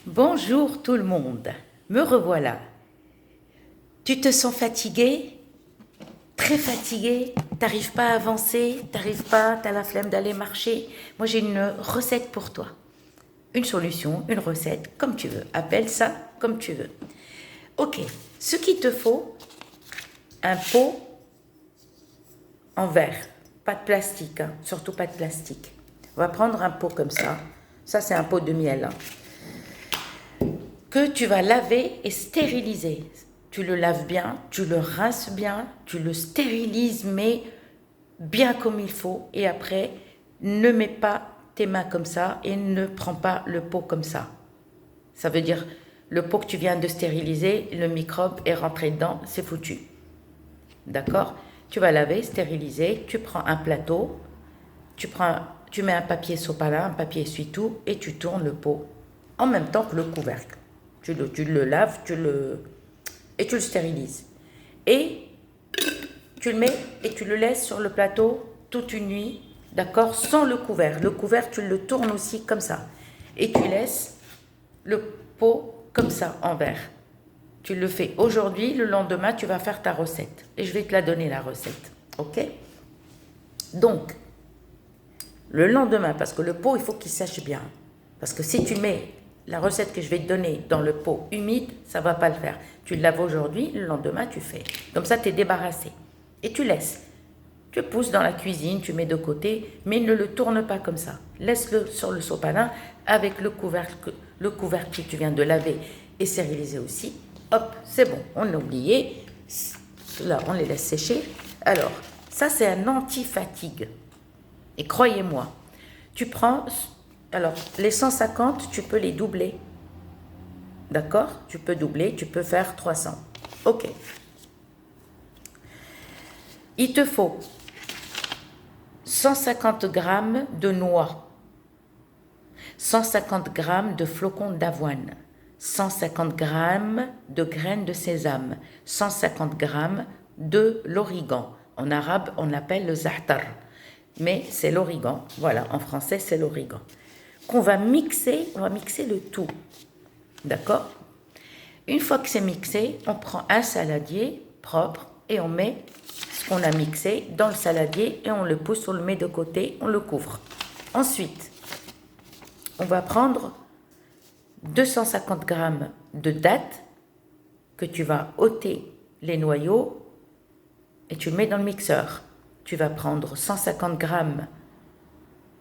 Bonjour tout le monde, me revoilà. Tu te sens fatigué? Très fatigué? T'arrives pas à avancer? T'as la flemme d'aller marcher? Moi j'ai une recette pour toi. Une solution, une recette, comme tu veux. Appelle ça comme tu veux. Ok, ce qu'il te faut, un pot en verre, pas de plastique, hein, surtout pas de plastique. On va prendre un pot comme ça. Ça c'est un pot de miel, hein, que tu vas laver et stériliser. Tu le laves bien, tu le rinces bien, tu le stérilises, mais bien comme il faut. Et après, ne mets pas tes mains comme ça et ne prends pas le pot comme ça. Ça veut dire, le pot que tu viens de stériliser, le microbe est rentré dedans, c'est foutu. D'accord? Tu vas laver, stériliser, tu prends un plateau, tu mets un papier sopalin, un papier essuie-tout et tu tournes le pot en même temps que le couvercle. Tu le laves, et tu le stérilises. Et tu le mets et tu le laisses sur le plateau toute une nuit, d'accord, sans le couvert. Le couvert, tu le tournes aussi comme ça. Et tu laisses le pot comme ça, en verre. Tu le fais aujourd'hui, le lendemain, tu vas faire ta recette. Et je vais te la donner, la recette. Ok? Donc, le lendemain, parce que le pot, il faut qu'il sèche bien. Parce que si tu mets la recette que je vais te donner dans le pot humide, ça ne va pas le faire. Tu le laves aujourd'hui, le lendemain, tu fais. Comme ça, tu es débarrassé. Et tu laisses. Tu pousses dans la cuisine, tu mets de côté, mais ne le tourne pas comme ça. Laisse-le sur le sopalin avec le couvercle que tu viens de laver et stériliser aussi. Hop, c'est bon, on a oublié. Là, on les laisse sécher. Alors, ça, c'est un anti-fatigue. Et croyez-moi, tu prends... Alors, les 150, tu peux les doubler. D'accord? Tu peux doubler, tu peux faire 300. Ok. Il te faut 150 grammes de noix, 150 grammes de flocons d'avoine, 150 grammes de graines de sésame, 150 grammes de l'origan. En arabe, on l'appelle le za'atar, mais c'est l'origan. Voilà, en français, c'est l'origan. On va mixer le tout. D'accord? Une fois que c'est mixé, on prend un saladier propre et on met ce qu'on a mixé dans le saladier et on le pousse, on le met de côté, on le couvre. Ensuite, on va prendre 250 grammes de dattes que tu vas ôter les noyaux et tu le mets dans le mixeur. Tu vas prendre 150 grammes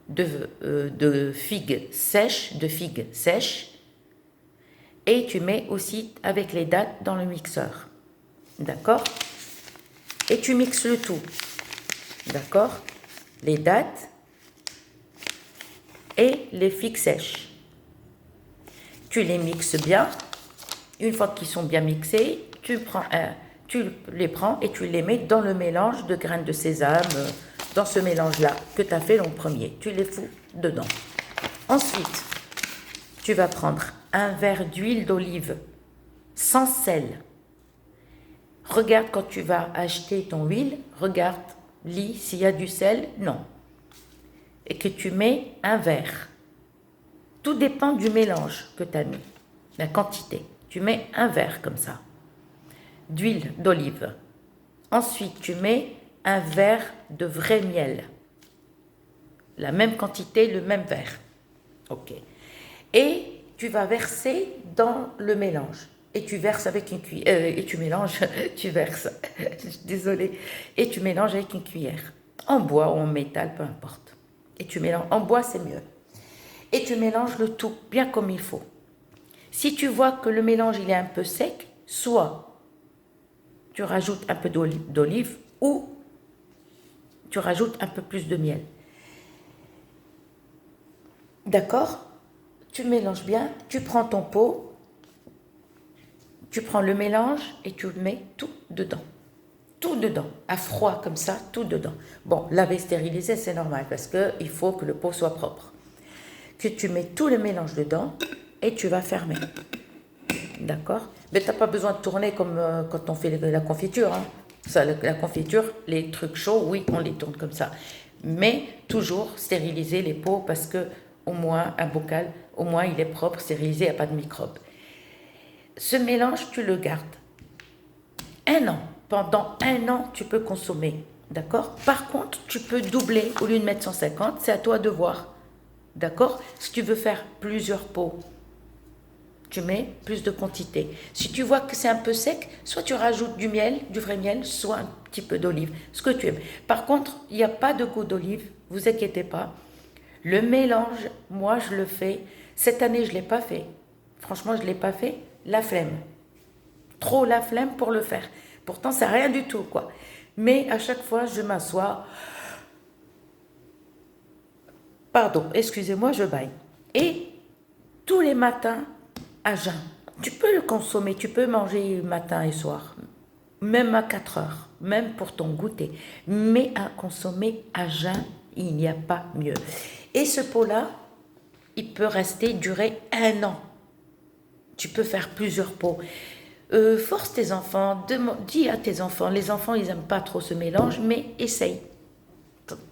de figues sèches, et tu mets aussi avec les dattes dans le mixeur. D'accord? Et tu mixes le tout. D'accord? Les dattes et les figues sèches. Tu les mixes bien. Une fois qu'ils sont bien mixés, tu les prends et tu les mets dans le mélange de graines de sésame, dans ce mélange-là que tu as fait en premier. Tu les fous dedans. Ensuite, tu vas prendre un verre d'huile d'olive sans sel. Regarde quand tu vas acheter ton huile, regarde, lis s'il y a du sel, non. Et que tu mets un verre. Tout dépend du mélange que tu as mis, la quantité. Tu mets un verre comme ça, d'huile d'olive. Ensuite, tu mets un verre de vrai miel. La même quantité, le même verre. Ok. Et tu vas verser dans le mélange. Et tu verses avec une cuillère. Et tu mélanges, tu verses. Désolée. Et tu mélanges avec une cuillère. En bois ou en métal, peu importe. Et tu mélanges. En bois, c'est mieux. Et tu mélanges le tout bien comme il faut. Si tu vois que le mélange il est un peu sec, soit tu rajoutes un peu d'olive ou tu rajoutes un peu plus de miel. D'accord? Tu mélanges bien, tu prends ton pot, tu prends le mélange et tu mets tout dedans. Tout dedans, à froid comme ça, tout dedans. Bon, laver, stériliser, c'est normal parce qu'il faut que le pot soit propre. Que tu mets tout le mélange dedans et tu vas fermer. D'accord? Mais tu n'as pas besoin de tourner comme quand on fait la confiture. Hein. Ça, la confiture, les trucs chauds, oui, on les tourne comme ça. Mais toujours stériliser les pots parce que au moins un bocal, au moins il est propre, stérilisé, il n'y a pas de microbes. Ce mélange, tu le gardes 1 an. Pendant 1 an, tu peux consommer. D'accord? Par contre, tu peux doubler. Au lieu de mettre 150, c'est à toi de voir. D'accord? Si tu veux faire plusieurs pots, tu mets plus de quantité. Si tu vois que c'est un peu sec, soit tu rajoutes du miel, du vrai miel, soit un petit peu d'olive, ce que tu aimes. Par contre, il n'y a pas de goût d'olive, vous inquiétez pas. Le mélange, moi je le fais. Cette année, je ne l'ai pas fait. Franchement, je ne l'ai pas fait. La flemme. Trop la flemme pour le faire. Pourtant, c'est rien du tout, quoi. Mais à chaque fois, je m'assois. Pardon, excusez-moi, je baille. Et tous les matins, à jeun. Tu peux le consommer, tu peux manger matin et soir, même à 4 heures, même pour ton goûter. Mais à consommer à jeun, il n'y a pas mieux. Et ce pot-là, il peut rester, durer 1 an. Tu peux faire plusieurs pots. Force tes enfants, dis à tes enfants, les enfants, ils n'aiment pas trop ce mélange, mais essaye.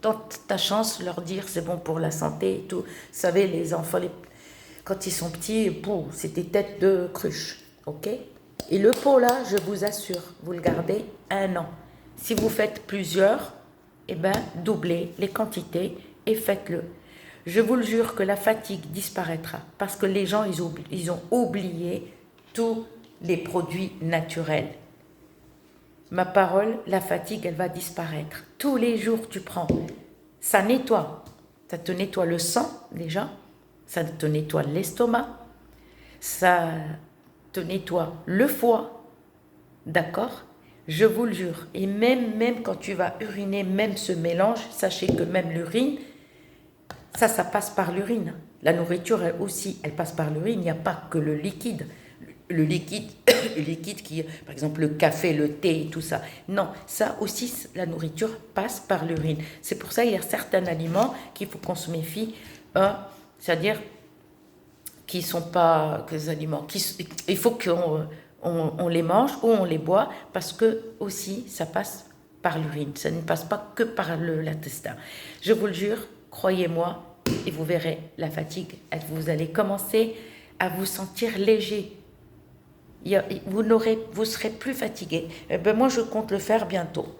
Tente ta chance, leur dire c'est bon pour la santé et tout. Vous savez, les enfants, quand ils sont petits, c'était tête de cruche, ok? Et le pot là, je vous assure, vous le gardez 1 an. Si vous faites plusieurs, eh ben, doublez les quantités et faites-le. Je vous le jure que la fatigue disparaîtra parce que les gens, ils ont oublié tous les produits naturels. Ma parole, la fatigue, elle va disparaître. Tous les jours, tu prends. Ça nettoie. Ça te nettoie le sang, déjà. Ça te nettoie l'estomac. Ça te nettoie le foie. D'accord? Je vous le jure. Et même quand tu vas uriner, même ce mélange, sachez que même l'urine, ça passe par l'urine. La nourriture, elle aussi, elle passe par l'urine. Il n'y a pas que le liquide. Le liquide, le liquide qui, par exemple, le café, le thé, tout ça. Non, ça aussi, la nourriture passe par l'urine. C'est pour ça qu'il y a certains aliments qu'il faut consommer, c'est-à-dire qui ne sont pas des aliments. Il faut qu'on les mange ou on les boit parce que aussi, ça passe par l'urine. Ça ne passe pas que par l'intestin. Je vous le jure, croyez-moi, et vous verrez la fatigue. Vous allez commencer à vous sentir léger. Vous serez plus fatigué. Moi, je compte le faire bientôt.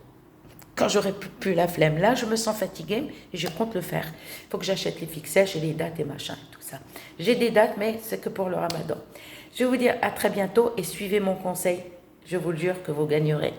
Quand j'aurai plus la flemme, là, je me sens fatiguée et je compte le faire. Il faut que j'achète les fixets, j'ai les dates et machin et tout ça. J'ai des dates, mais c'est que pour le ramadan. Je vais vous dire à très bientôt et suivez mon conseil. Je vous le jure que vous gagnerez.